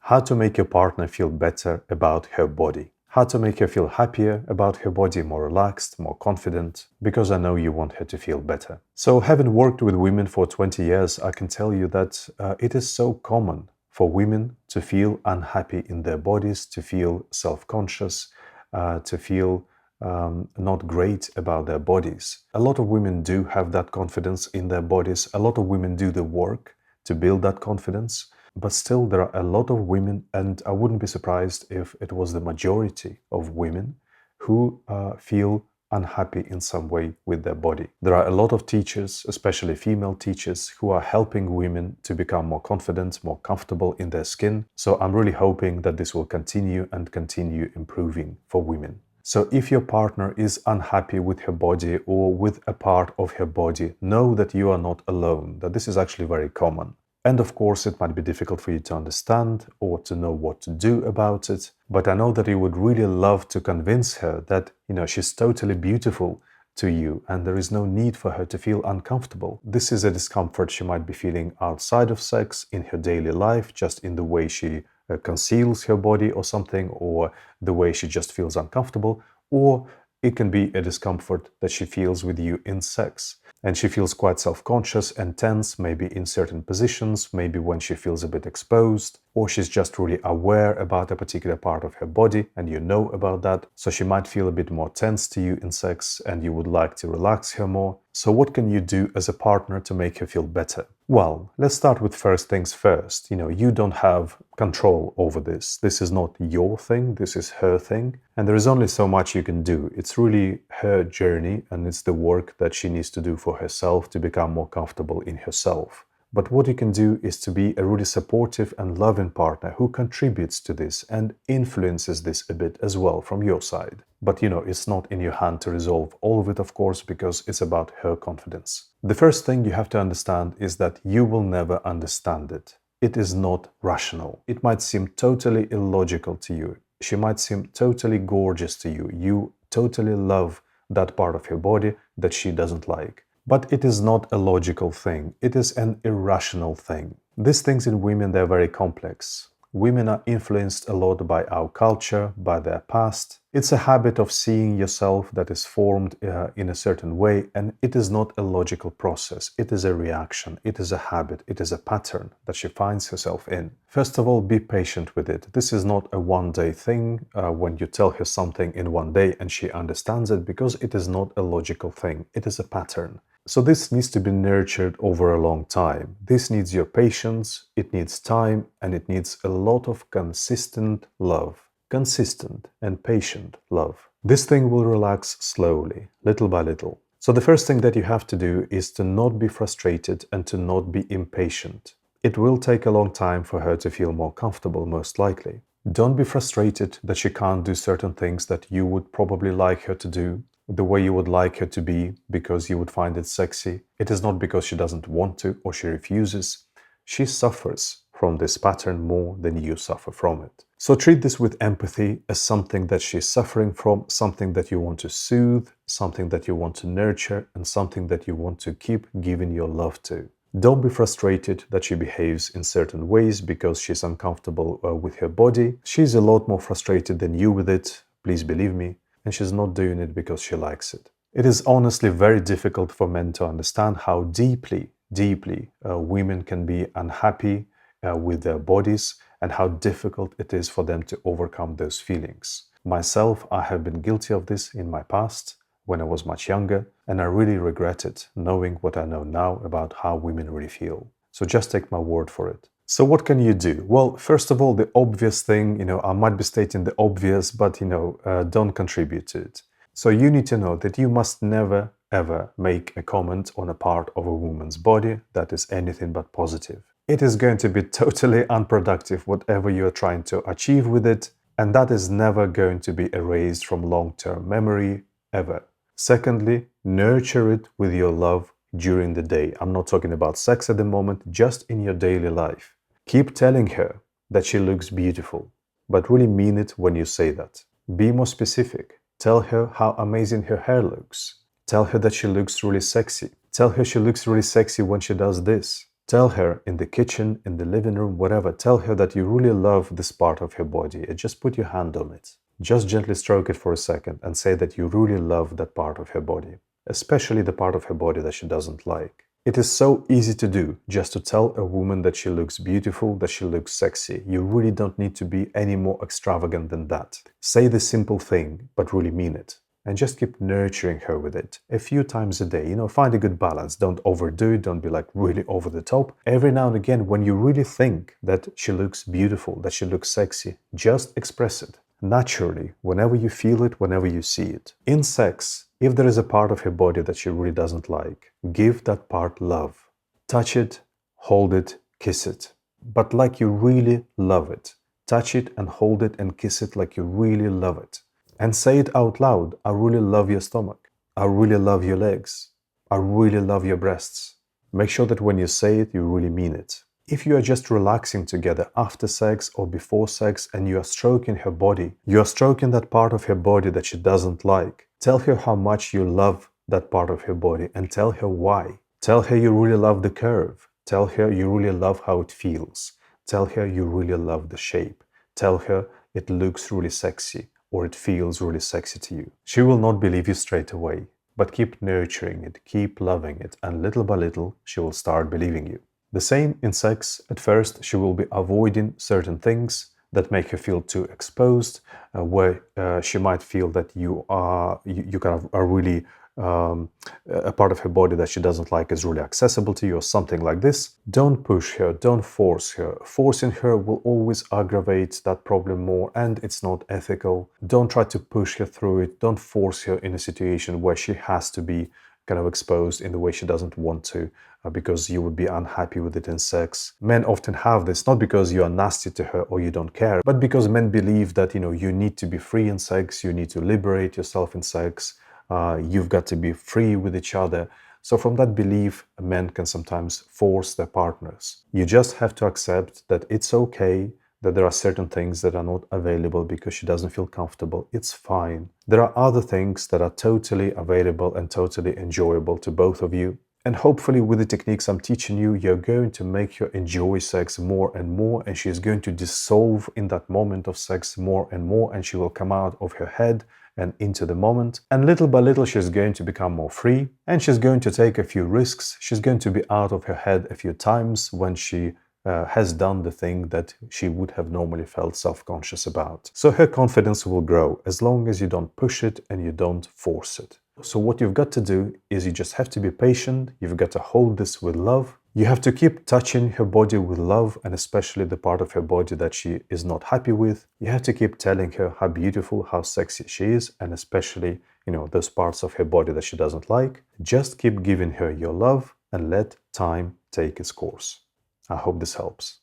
How to make your partner feel better about her body. How to make her feel happier about her body, more relaxed, more confident, because I know you want her to feel better. So having worked with women for 20 years, I can tell you that it is so common for women to feel unhappy in their bodies, to feel self-conscious, to feel not great about their bodies. A lot of women do have that confidence in their bodies. A lot of women do the work to build that confidence. But still, there are a lot of women, and I wouldn't be surprised if it was the majority of women who feel unhappy in some way with their body. There are a lot of teachers, especially female teachers, who are helping women to become more confident, more comfortable in their skin. So I'm really hoping that this will continue and continue improving for women. So if your partner is unhappy with her body or with a part of her body, know that you are not alone, that this is actually very common. And of course, it might be difficult for you to understand or to know what to do about it. But I know that you would really love to convince her that, she's totally beautiful to you and there is no need for her to feel uncomfortable. This is a discomfort she might be feeling outside of sex, in her daily life, just in the way she conceals her body or something, or the way she just feels uncomfortable, or it can be a discomfort that she feels with you in sex. And she feels quite self-conscious and tense, maybe in certain positions, maybe when she feels a bit exposed, or she's just really aware about a particular part of her body and you know about that. So she might feel a bit more tense to you in sex and you would like to relax her more. So what can you do as a partner to make her feel better? Well, let's start with first things first. You don't have control over this. This is not your thing, this is her thing. And there is only so much you can do. It's really her journey and it's the work that she needs to do for herself to become more comfortable in herself. But what you can do is to be a really supportive and loving partner who contributes to this and influences this a bit as well from your side. But it's not in your hand to resolve all of it, of course, because it's about her confidence. The first thing you have to understand is that you will never understand it. It is not rational. It might seem totally illogical to you. She might seem totally gorgeous to you. You totally love that part of her body that she doesn't like. But it is not a logical thing. It is an irrational thing. These things in women, they're very complex. Women are influenced a lot by our culture, by their past. It's a habit of seeing yourself that is formed in a certain way, and it is not a logical process. It is a reaction. It is a habit. It is a pattern that she finds herself in. First of all, be patient with it. This is not a one-day thing when you tell her something in one day and she understands it, because it is not a logical thing. It is a pattern. So this needs to be nurtured over a long time. This needs your patience, it needs time, and it needs a lot of consistent love. Consistent and patient love. This thing will relax slowly, little by little. So the first thing that you have to do is to not be frustrated and to not be impatient. It will take a long time for her to feel more comfortable, most likely. Don't be frustrated that she can't do certain things that you would probably like her to do, the way you would like her to be, because you would find it sexy. It is not because she doesn't want to or she refuses. She suffers from this pattern more than you suffer from it. So treat this with empathy as something that she's suffering from, something that you want to soothe, something that you want to nurture, and something that you want to keep giving your love to. Don't be frustrated that she behaves in certain ways because she's uncomfortable with her body. She's a lot more frustrated than you with it, please believe me. And she's not doing it because she likes it. It is honestly very difficult for men to understand how deeply women can be unhappy with their bodies and how difficult it is for them to overcome those feelings. Myself, I have been guilty of this in my past when I was much younger, and I really regret it, knowing what I know now about how women really feel. So just take my word for it. So what can you do? Well, first of all, the obvious thing, I might be stating the obvious, but, don't contribute to it. So you need to know that you must never, ever make a comment on a part of a woman's body that is anything but positive. It is going to be totally unproductive, whatever you are trying to achieve with it, and that is never going to be erased from long-term memory, ever. Secondly, nurture it with your love during the day. I'm not talking about sex at the moment, just in your daily life. Keep telling her that she looks beautiful, but really mean it when you say that. Be more specific. Tell her how amazing her hair looks. Tell her that she looks really sexy. Tell her she looks really sexy when she does this. Tell her in the kitchen, in the living room, whatever, tell her that you really love this part of her body and just put your hand on it. Just gently stroke it for a second and say that you really love that part of her body, especially the part of her body that she doesn't like. It is so easy to do, just to tell a woman that she looks beautiful, that she looks sexy. You really don't need to be any more extravagant than that. Say the simple thing, but really mean it. And just keep nurturing her with it a few times a day. Find a good balance. Don't overdo it. Don't be like really over the top. Every now and again, when you really think that she looks beautiful, that she looks sexy, just express it naturally, whenever you feel it, whenever you see it. In sex, if there is a part of her body that she really doesn't like, give that part love. Touch it, hold it, kiss it. But like you really love it. Touch it and hold it and kiss it like you really love it. And say it out loud. I really love your stomach. I really love your legs. I really love your breasts. Make sure that when you say it, you really mean it. If you are just relaxing together after sex or before sex and you are stroking her body, you are stroking that part of her body that she doesn't like. Tell her how much you love that part of her body and tell her why. Tell her you really love the curve. Tell her you really love how it feels. Tell her you really love the shape. Tell her it looks really sexy or it feels really sexy to you. She will not believe you straight away, but keep nurturing it, keep loving it, and little by little she will start believing you. The same in sex. At first, she will be avoiding certain things that make her feel too exposed, where she might feel that you kind of are really a part of her body that she doesn't like is really accessible to you or something like this. Don't push her, don't force her. Forcing her will always aggravate that problem more and it's not ethical. Don't try to push her through it. Don't force her in a situation where she has to be kind of exposed in the way she doesn't want to because you would be unhappy with it in sex. Men often have this, not because you are nasty to her or you don't care, but because men believe that, you need to be free in sex, you need to liberate yourself in sex, you've got to be free with each other. So from that belief, men can sometimes force their partners. You just have to accept that it's okay, that there are certain things that are not available because she doesn't feel comfortable. It's fine. There are other things that are totally available and totally enjoyable to both of you. And hopefully with the techniques I'm teaching you, you're going to make her enjoy sex more and more, and she's going to dissolve in that moment of sex more and more, and she will come out of her head and into the moment. And little by little, she's going to become more free, and she's going to take a few risks. She's going to be out of her head a few times when she has done the thing that she would have normally felt self-conscious about. So her confidence will grow as long as you don't push it and you don't force it. So what you've got to do is you just have to be patient. You've got to hold this with love. You have to keep touching her body with love, and especially the part of her body that she is not happy with. You have to keep telling her how beautiful, how sexy she is, and especially, those parts of her body that she doesn't like. Just keep giving her your love and let time take its course. I hope this helps.